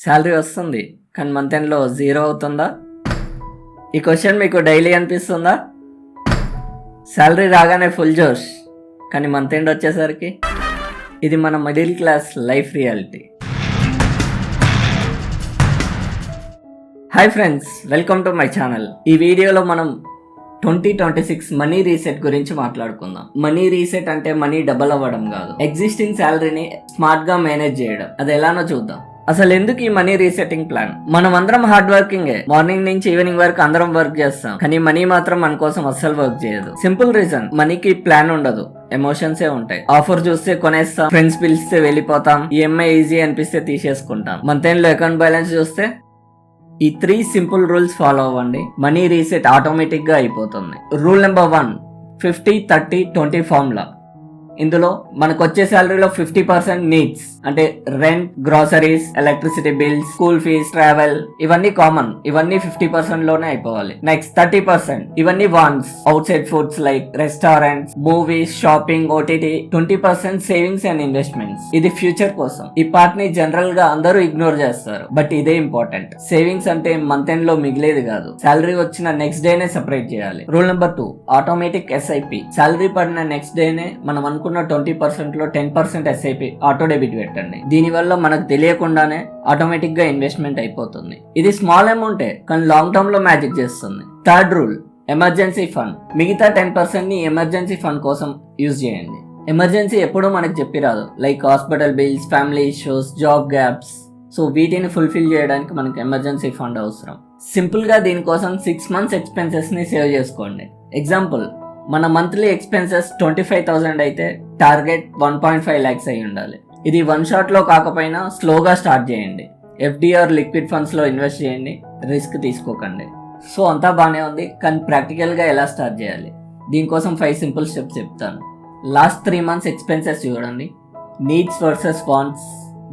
Salary వస్తుంది కానీ month ఎండ్లో జీరో అవుతుందా? ఈ క్వశ్చన్ మీకు డైలీ అనిపిస్తుందా? శాలరీ రాగానే ఫుల్ జోష్ కానీ మంత్ ఎండ్ వచ్చేసరికి ఇది మన middle class life reality. Hi friends, welcome to my channel. ఈ వీడియోలో మనం 2026 మనీ రీసెట్ గురించి మాట్లాడుకుందాం. మనీ రీసెట్ అంటే మనీ డబల్ అవ్వడం కాదు, ఎగ్జిస్టింగ్ శాలరీని స్మార్ట్ గా మేనేజ్ చేయడం. అది ఎలానో చూద్దాం. అసలు ఎందుకు ఈ మనీ రీసెట్టింగ్ ప్లాన్? మనం అందరం హార్డ్ వర్కింగే, మార్నింగ్ నుంచి ఈవినింగ్ వరకు అందరం వర్క్ చేస్తాం, కానీ మనీ మాత్రం మన కోసం అస్సలు వర్క్ చేయదు. సింపుల్ రీజన్, మనీకి ప్లాన్ ఉండదు, ఎమోషన్సే ఉంటాయి. ఆఫర్ చూస్తే కొనేస్తాం, ఫ్రెండ్స్ పిలిస్తే వెళ్ళిపోతాం, ఈఎంఐ ఈజీ అనిపిస్తే తీసేసుకుంటాం. మంత్ ఎండ్ లో అకౌంట్ బ్యాలెన్స్ చూస్తే ఈ 3 సింపుల్ రూల్స్ ఫాలో అవ్వండి, మనీ రీసెట్ ఆటోమేటిక్ గా అయిపోతుంది. Rule number 1, 50-30-20 formula. ఇందులో మనకు వచ్చే శాలరీలో 50% నీడ్స్ అంటే rent, groceries, electricity bills, school fees, travel, ఇవన్నీ కామన్, ఇవన్నీ 50% లోనే అయిపోవాలి. నెక్స్ట్ 30% ఇవన్నీ wants, outside foods like restaurants, movies, shopping, OTT. 20% savings and investments, ఇది ఫ్యూచర్ కోసం. ఈ పార్ట్ ని జనరల్ గా అందరూ ఇగ్నోర్ చేస్తారు, బట్ ఇదే ఇంపార్టెంట్. సేవింగ్స్ అంటే మంత్ ఎండ్ లో మిగిలేది కాదు, శాలరీ వచ్చిన నెక్స్ట్ డేనే సెపరేట్ చేయాలి. Rule number 2, automatic SIP. Salary పడిన నెక్స్ట్ డేనే మనం అనుకున్న 20% లో 10% ఎస్ఐపి ఆటో డెబిట్ పెట్టండి. దీని వల్ల మనకు తెలియకుండానే ఆటోమేటిక్ గా ఇన్వెస్ట్మెంట్ అయిపోతుంది. ఇది స్మాల్ అమౌంటే కానీ లాంగ్ టర్మ్ లో మ్యాజిక్ చేస్తుంది. Third rule, emergency fund. మిగతా 10% ని ఎమర్జెన్సీ ఫండ్ కోసం యూజ్ చేయండి. ఎమర్జెన్సీ ఎప్పుడూ మనకు చెప్పి రాదు, like hospital bills, family issues, job gaps. So వీటిని ఫుల్ఫిల్ చేయడానికి మనకు ఎమర్జెన్సీ ఫండ్ అవసరం. సింపుల్ గా దీనికోసం 6 months ఎక్స్పెన్సెస్ ని సేవ్ చేసుకోండి. ఎగ్జాంపుల్, మన మంత్లీ ఎక్స్పెన్సెస్ 25,000 అయితే టార్గెట్ 1.5 lakhs అయి ఉండాలి. ఇది వన్ షాట్ లో కాకపోయినా స్లోగా స్టార్ట్ చేయండి. ఎఫ్డిఆర్ లిక్విడ్ ఫండ్స్ లో ఇన్వెస్ట్ చేయండి, రిస్క్ తీసుకోకండి. సో అంతా బానే ఉంది, కానీ ప్రాక్టికల్ గా ఎలా స్టార్ట్ చేయాలి? దీనికోసం 5 సింపుల్ స్టెప్స్ చెప్తాను. లాస్ట్ 3 months ఎక్స్పెన్సెస్ చూడండి, నీడ్స్ వర్సెస్ వాంట్స్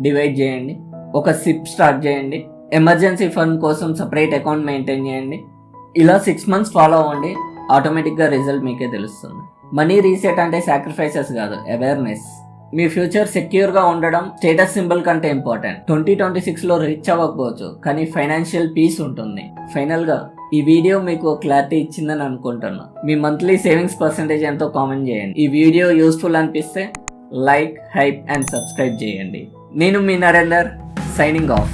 డివైడ్ చేయండి, ఒక సిప్ స్టార్ట్ చేయండి, ఎమర్జెన్సీ ఫండ్ కోసం సపరేట్ అకౌంట్ మెయింటైన్ చేయండి. ఇలా 6 months ఫాలో అవ్వండి, ఆటోమేటిక్ గా రిజల్ట్ మీకే తెలుస్తుంది. మనీ రీసెట్ అంటే సాక్రిఫైసెస్ కాదు, అవేర్నెస్. మీ ఫ్యూచర్ సెక్యూర్ గా ఉండడం స్టేటస్ సింబల్ కంటే ఇంపార్టెంట్. 2026 లో రీచ్ అవ్వకపోవచ్చు, కానీ ఫైనాన్షియల్ పీస్ ఉంటుంది. ఫైనల్ గా ఈ వీడియో మీకు క్లారిటీ ఇచ్చిందని అనుకుంటున్నా. మీ మంత్లీ సేవింగ్స్ పర్సెంటేజ్ ఎంతో కామెంట్ చేయండి. ఈ వీడియో యూస్ఫుల్ అనిపిస్తే లైక్, హైప్ అండ్ సబ్స్క్రైబ్ చేయండి. నేను మీ నరేందర్, సైనింగ్ ఆఫ్.